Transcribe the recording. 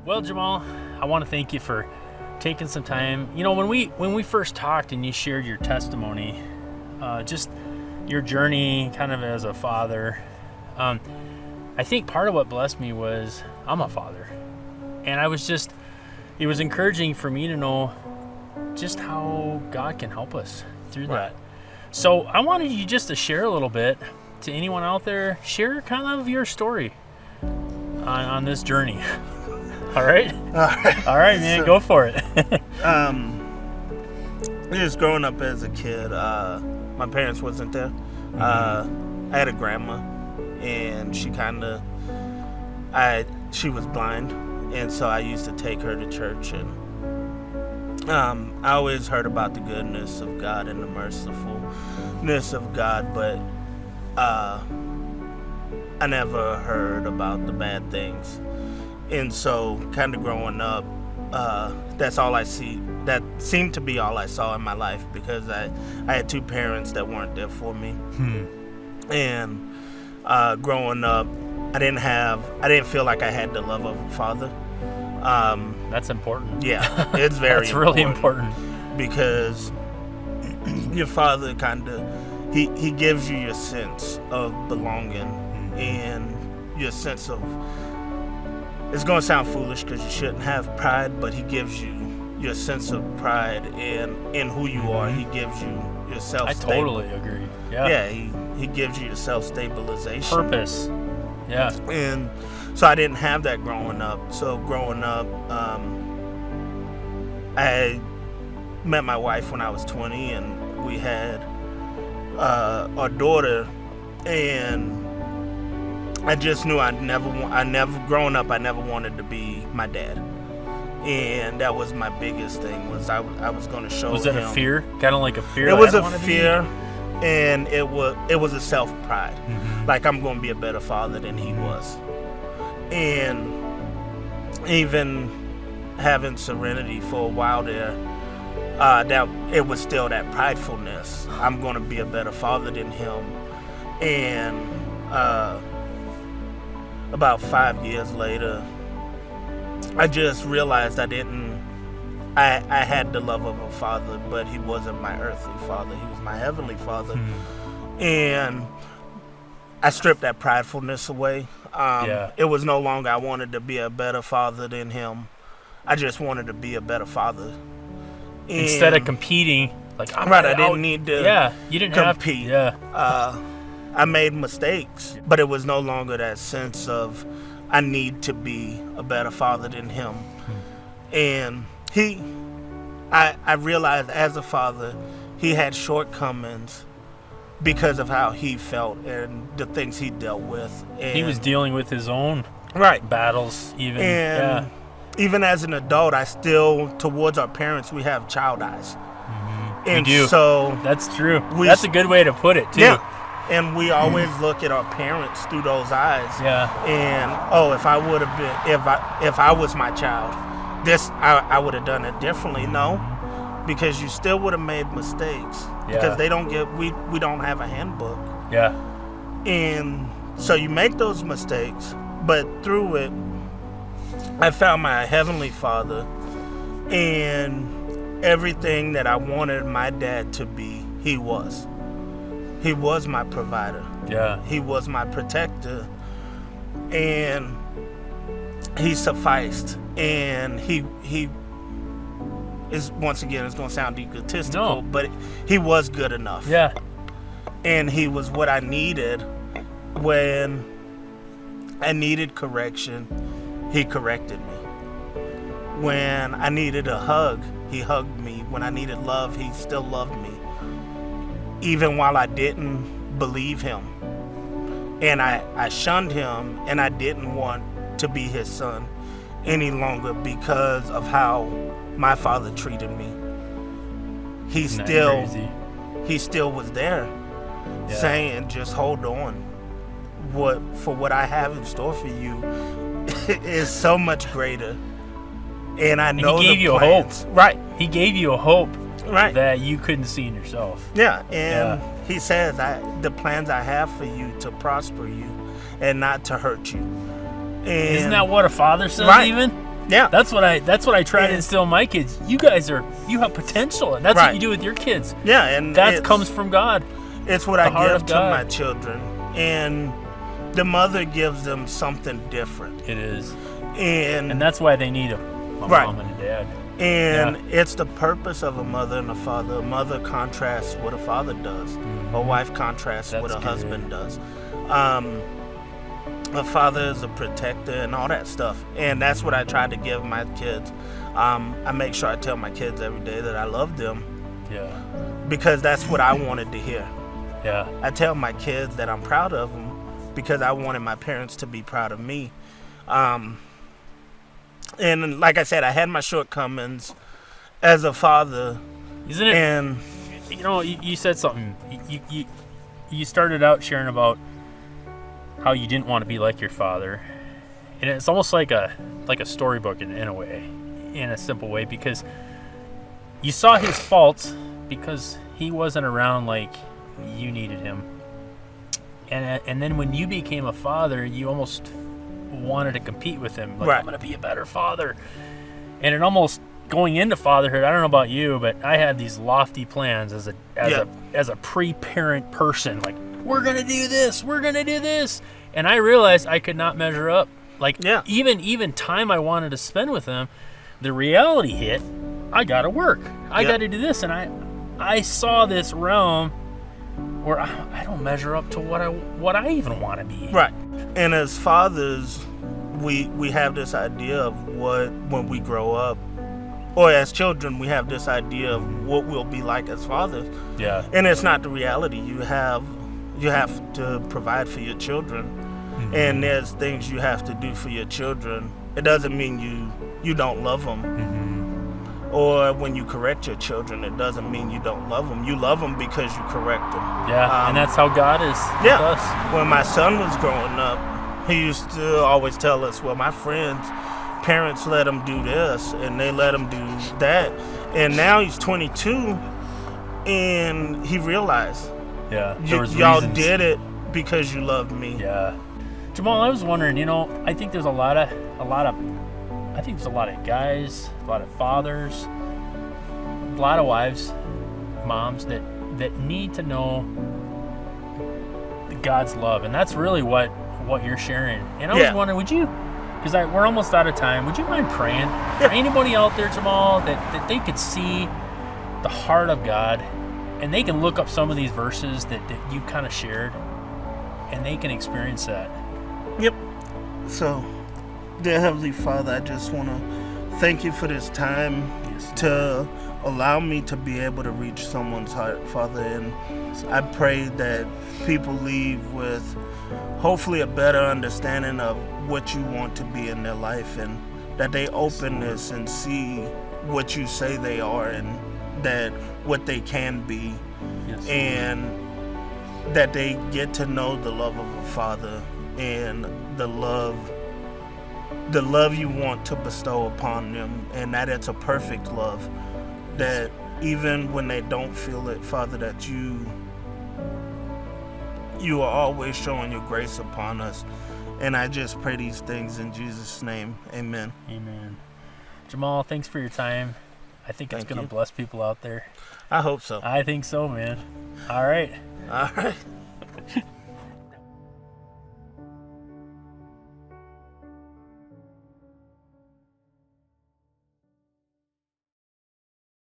Well, Jamal, I want to thank you for taking some time. You know, when we first talked and you shared your testimony, just your journey kind of as a father, I think part of what blessed me was I'm a father. And it was encouraging for me to know just how God can help us through that. So I wanted you just to share a little bit to anyone out there, share kind of your story on this journey. All right, man, go for it. Just growing up as a kid, my parents wasn't there. I had a grandma, and she was blind, and so I used to take her to church, and I always heard about the goodness of God and the mercifulness of God, but I never heard about the bad things. And so kind of growing up, that's all I see. That seemed to be all I saw in my life, because I had two parents that weren't there for me. And growing up, I didn't feel like I had the love of a father. That's important. Yeah, it's very That's really important. Because your father he gives you your sense of belonging and your sense of, it's going to sound foolish because you shouldn't have pride, but he gives you your sense of pride in who you are. He gives you your self. I totally agree. Yeah. Yeah, he gives you your self-stabilization. Purpose. Yeah. And so I didn't have that growing up. So growing up, I met my wife when I was 20, and we had our daughter, and I just knew growing up, I never wanted to be my dad. And that was my biggest thing, was I was going to show him. Was that a fear? Kind of like a fear? It was a fear, and it was a self-pride. Like, I'm going to be a better father than he was. And even having Serenity for a while there, that it was still that pridefulness. I'm going to be a better father than him. And about 5 years later, I just realized I had the love of a father, but he wasn't my earthly father. He was my heavenly father. And I stripped that pridefulness away. It was no longer I wanted to be a better father than him. I just wanted to be a better father. Instead of competing, like, I didn't need to you didn't compete. Have to, I made mistakes, but it was no longer that sense of I need to be a better father than him. And I realized as a father, he had shortcomings because of how he felt and the things he dealt with. And he was dealing with his own battles even. And even as an adult, I still, towards our parents, we have child eyes. And we do. So that's true. That's a good way to put it too. Yeah. And we always look at our parents through those eyes. Yeah. And if I would have been, if I was my child, I would have done it differently. No, because you still would have made mistakes. Yeah. Because they don't we don't have a handbook. Yeah. And so you make those mistakes, but through it, I found my heavenly Father, and everything that I wanted my dad to be, he was. He was my provider. Yeah. He was my protector. And he sufficed. And he is, once again, it's going to sound egotistical, but he was good enough. Yeah. And he was what I needed when I needed correction. He corrected me. When I needed a hug, he hugged me. When I needed love, he still loved me. Even while I didn't believe him. And I shunned him, and I didn't want to be his son any longer because of how my father treated me. He still was there, saying, just hold on. What I have in store for you is so much greater. And I know he gave you plans. a hope. Right. He gave you a hope. Right. That you couldn't see in yourself. Yeah, and he says, the plans I have for you to prosper you and not to hurt you. And isn't that what a father says even? Yeah. That's what I try to Yeah. instill in my kids. You have potential, and that's Right. what you do with your kids. Yeah, and That comes from God. it's what the I heart give of to God. my children, and the mother gives them something different, It is. and And that's why they need a Right. mom and a dad. And it's the purpose of a mother and a father. A mother contrasts what a father does. A wife contrasts what That's a good. husband does. A father is a protector and all that stuff. And that's what I try to give my kids. I make sure I tell my kids every day that I love them Yeah. because that's what I wanted to hear. Yeah. I tell my kids that I'm proud of them because I wanted my parents to be proud of me. And like I said, I had my shortcomings as a father. Isn't it? And You said something. You started out sharing about how you didn't want to be like your father, and it's almost like a storybook in a way, in a simple way, because you saw his faults because he wasn't around like you needed him, and then when you became a father, you almost wanted to compete with him, like, Right. I'm gonna be a better father, and it almost. Going into fatherhood, I don't know about you, but I had these lofty plans as a pre-parent person. Like, we're gonna do this, and I realized I could not measure up. Like, Yeah. even time I wanted to spend with them, the reality hit. I gotta work. I Yep. gotta do this, and I saw this realm where I don't measure up to what I even want to be. right. And as fathers, we have this idea of what when we grow up, or as children, we have this idea of what we'll be like as fathers. Yeah. And it's not the reality. You have to provide for your children, and there's things you have to do for your children. It doesn't mean you don't love them. Or when you correct your children, it doesn't mean you don't love them. You love them because you correct them. Yeah. And that's how God is with Yeah. us. When my son was growing up, he used to always tell us, well, my friends' parents let him do this and they let him do that. And now he's 22 and he realized Yeah. There was y'all reasons. did it because you loved me. Yeah. Jamal, I was wondering, I think there's a lot of guys, a lot of fathers, a lot of wives, moms that need to know God's love, and that's really what you're sharing. And I was Yeah. wondering, would you, because we're almost out of time, would you mind praying for anybody out there, Jamal, that they could see the heart of God, and they can look up some of these verses that you kind of shared, and they can experience that. Yep. So, dear Heavenly Father, I just want to thank you for this time to allow me to be able to reach someone's heart, Father. And I pray that people leave with hopefully a better understanding of what you want to be in their life, and that they open this and see what you say they are, and that what they can be, Yes. and that they get to know the love of a father and the love you want to bestow upon them, and that it's a perfect love, that even when they don't feel it, Father, that you are always showing your grace upon us. And I just pray these things in Jesus' name. Amen. Amen. Jamal, thanks for your time. I think it's Thank going to you. bless people out there. I hope so. I think so, man. All right. All right.